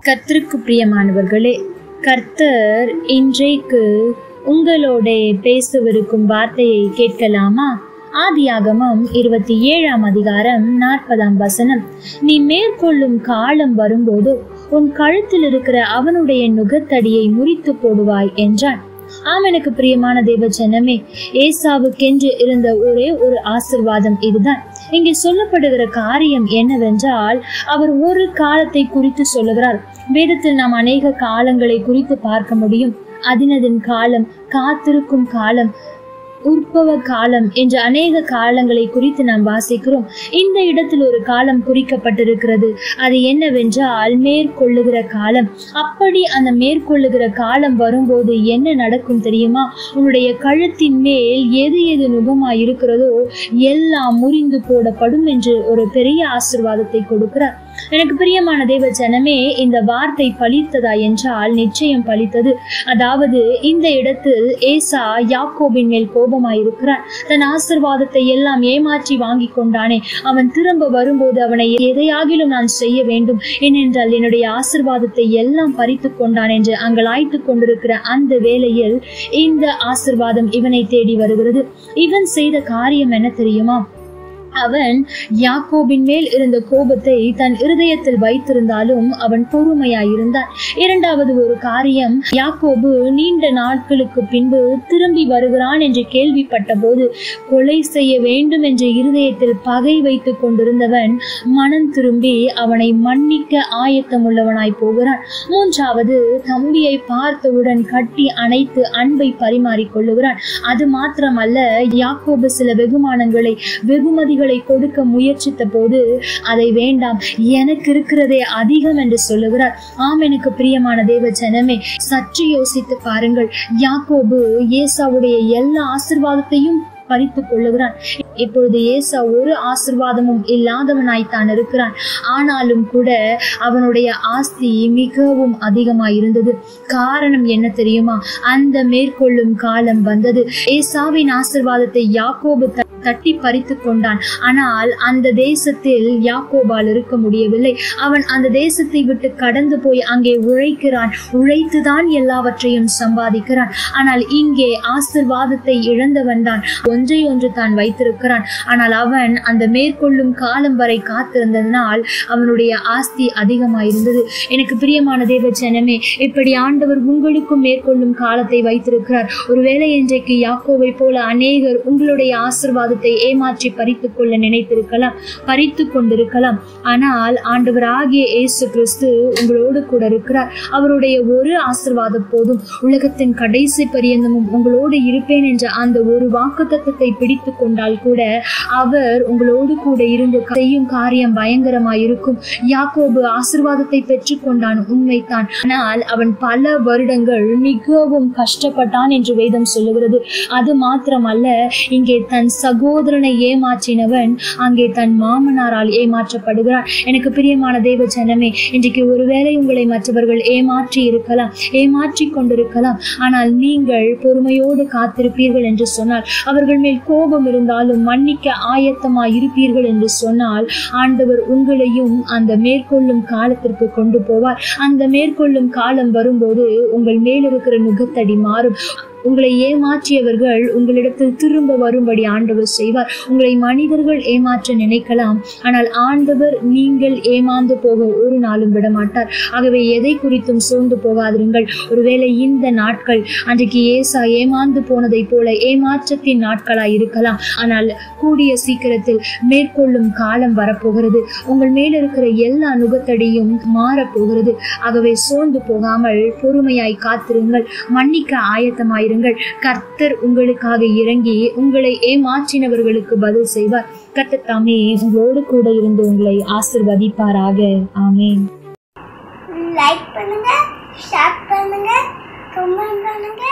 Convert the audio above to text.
கர்த்தருக்கு பிரியமானவர்களே, கர்த்தர் இன்றைக்கு உங்களோட பேசவிருக்கும் வார்த்தையை கேட்கலாமா? ஆதியாகமம் 27 அதிகாரம் 40 நீ மேற்கொள்ளும் காலம் வரும்போது உன் கழுத்தில் இருக்கிற அவனுடைய நுகத்தடியை முறித்து போடுவாய் என்றான். எனக்கு பிரியமான தேவ ஜனமே, ஏசாவுக்கென்று இருந்த ஒரே ஒரு ஆசீர்வாதம் இதுதான். இங்கே சொல்லப்படுகிற காரியம் என்னவென்றால், அவர் ஒரு காலத்தை குறித்து சொல்லுகிறார். வேதத்தில் நாம் அநேக காலங்களை குறித்து பார்க்க முடியும். அதினதின் காலம், காத்திருக்கும் காலம், உற்பவ காலம் என்ற அநேக காலங்களை குறித்து நாம் வாசிக்கிறோம். இந்த இடத்தில் ஒரு காலம் குறிக்கப்பட்டிருக்கிறது. அது என்னவென்றால் மேற்கொள்ளுகிற காலம். அப்படி அந்த மேற்கொள்ளுகிற காலம் வரும்போது என்ன நடக்கும் தெரியுமா? உன்னுடைய கழுத்தின் மேல் எது எது நுகமாய் இருக்கிறதோ எல்லாம் முறிந்து போடப்படும் என்று ஒரு பெரிய ஆசீர்வாதத்தை கொடுக்கிறார். எனக்கு பிரியமான தேவ ஜனமே, இந்த வார்த்தை பலித்ததா என்றால் நிச்சயம் பலித்தது. அதாவது இந்த இடத்தில் ஏசா யாக்கோபின் மேல் கோபமாயிருக்கிறான். தன் ஆசீர்வாதத்தை எல்லாம் ஏமாற்றி வாங்கி கொண்டானே, அவன் திரும்ப வரும்போது அவனை எதையாகிலும் நான் செய்ய வேண்டும், ஏனென்றால் என்னுடைய ஆசீர்வாதத்தை எல்லாம் பறித்து கொண்டான் என்று அங்கலாய்த்து கொண்டிருக்கிற அந்த வேளையில் இந்த ஆசீர்வாதம் இவனை தேடி வருகிறது. இவன் செய்த காரியம் என்ன தெரியுமா? அவன் யாக்கோபின் மேல் இருந்த கோபத்தை தன் இருதயத்தில் வைத்திருந்தாலும் அவன் பொறுமையாயிருந்தான். இரண்டாவது ஒரு காரியம், யாக்கோபு நீண்ட நாட்களுக்கு பின்பு திரும்பி வருகிறான் என்று கேள்விப்பட்ட போது கொலை செய்ய வேண்டும் என்ற இருதயத்தில் பகை வைத்துக் கொண்டிருந்தவன் மனம் திரும்பி அவனை மன்னிக்க ஆயத்தம் உள்ளவனாய் போகிறான். மூன்றாவது, தம்பியை பார்த்தவுடன் கட்டி அணைத்து அன்பை பரிமாறிக் கொள்ளுகிறான். அது மாத்திரமல்ல, யாக்கோபு சில வெகுமதிகளை கொடுக்க முயற்சித்த போது அதை வேண்டாம், எனக்கு இருக்கிறதே அதிகம் என்று சொல்லுகிறார். எனக்கு பிரியமான தேவ ஜனமே, சற்று யோசித்து பாருங்கள். யாக்கோபு ஏசாவுடைய எல்லா ஆசீர்வாதத்தையும் பறித்து கொள்ளுகிறான். இப்பொழுது ஏசா ஒரு ஆசீர்வாதமும் இல்லாதவனாய்த்தான் இருக்கிறான். ஆனாலும் கூட அவனுடைய ஆஸ்தி மிகவும் அதிகமாய் இருந்தது. காரணம் என்ன தெரியுமா? அந்த மேற்கொள்ளும் காலம் வந்தது. ஏசாவின் ஆசீர்வாதத்தை யாக்கோபு தட்டி பறித்து கொண்டான். ஆனால் அந்த தேசத்தில் யாக்கோபால் இருக்க முடியவில்லை. அவன் அந்த தேசத்தை விட்டு கடந்து போய் அங்கே உழைக்கிறான். உழைத்துதான் எல்லாவற்றையும் சம்பாதிக்கிறான். ஆனால் இங்கே ஆசீர்வாதத்தை இழந்தவன் தான். ஒன்றை ஒன்று தான் வைத்திருக்கிறான். ஆனால் அவன் அந்த மேற்கொள்ளும் காலம் வரை காத்திருந்ததனால் அவனுடைய ஆஸ்தி அதிகமாயிருந்தது. எனக்கு பிரியமான தேவ ஜனமே, இப்படி ஆண்டவர் உங்களுக்கும் மேற்கொள்ளும் காலத்தை வைத்திருக்கிறார். ஒருவேளை இன்றைக்கு யாக்கோவை போல அநேகர் உங்களுடைய ஆசீர்வாதத்தை ஏமாற்றி பறித்துக் கொள்ள நினைத்திருக்கலாம், பறித்து கொண்டிருக்கலாம். ஆனால் ஆண்டவர் ஆகிய இயேசு கிறிஸ்து உங்களோடு கூட இருக்கிறார். அவருடைய ஒரு ஆசீர்வாதம் போதும். உலகத்தின் கடைசி பரியந்தமும் உங்களோடு இருப்பேன் என்ற அந்த ஒரு வாக்குத்தத்தத்தை பிடித்து கொண்டால் கூட அவர் உங்களோடு கூட இருந்து செய்யும் காரியம் பயங்கரமாயிருக்கும். யாக்கோபு ஆசீர்வாதத்தை பெற்றுக் கொண்டான், உண்மைத்தான். ஆனால் அவன் பல வருடங்கள் மிகவும் கஷ்டப்பட்டான் என்று வேதம் சொல்லுகிறது. அது மாத்திரமல்ல, இங்கே தன் சகோதரனை ஏமாற்றினவன் அங்கே தன் மாமனாரால் ஏமாற்றப்படுகிறான். எனக்கு பிரியமான தேவ ஜனமே, இன்றைக்கு ஒருவேளை உங்களை மற்றவர்கள் ஏமாற்றி இருக்கலாம், ஏமாற்றி கொண்டிருக்கலாம். ஆனால் நீங்கள் பொறுமையோடு காத்திருப்பீர்கள் என்று சொன்னால், அவர்கள் மேல் கோபம் இருந்தாலும் மன்னிக்க ஆயத்தமாய் இருப்பீர்கள் என்று சொன்னால், ஆண்டவர் உங்களையும் அந்த மேற்கொள்ளும் காலத்திற்கு கொண்டு போவார். அந்த மேற்கொள்ளும் காலம் வரும்போது உங்கள் மேல் இருக்கிற நுகத்தடி மாறும். உங்களை ஏமாற்றியவர்கள் உங்களிடத்தில் திரும்ப வரும்படி ஆண்டவர் செய்வார். உங்களை மனிதர்கள் ஏமாற்ற நினைக்கலாம், ஆனால் ஆண்டவர் நீங்கள் ஏமாந்து போக ஒரு நாளும் விடமாட்டார். ஆகவே எதை குறித்தும் சோர்ந்து போகாதிருங்கள். ஒருவேளை இந்த நாட்கள் அன்றைக்கு ஏசா ஏமாந்து போனதை போல ஏமாற்றத்தின் நாட்களாய் இருக்கலாம். ஆனால் கூடிய சீக்கிரத்தில் மேற்கொள்ளும் காலம் வரப்போகிறது. உங்கள் மேல் இருக்கிற எல்லா நுகத்தடியும் மாறப்போகிறது. ஆகவே சோர்ந்து போகாமல் பொறுமையாய் காத்திருங்கள், மன்னிக்க ஆயத்தமாய். கர்த்தர் உங்களுக்காக இறங்கி உங்களை ஏமாற்றினவர்களுக்கு பதில் செய்வார். கர்த்தர் தாமே உங்களோடு கூட இருந்து உங்களை ஆசீர்வதிப்பாராக. ஆமென். லைக் பண்ணுங்க, ஷேர் பண்ணுங்க, கமெண்ட் பண்ணுங்க.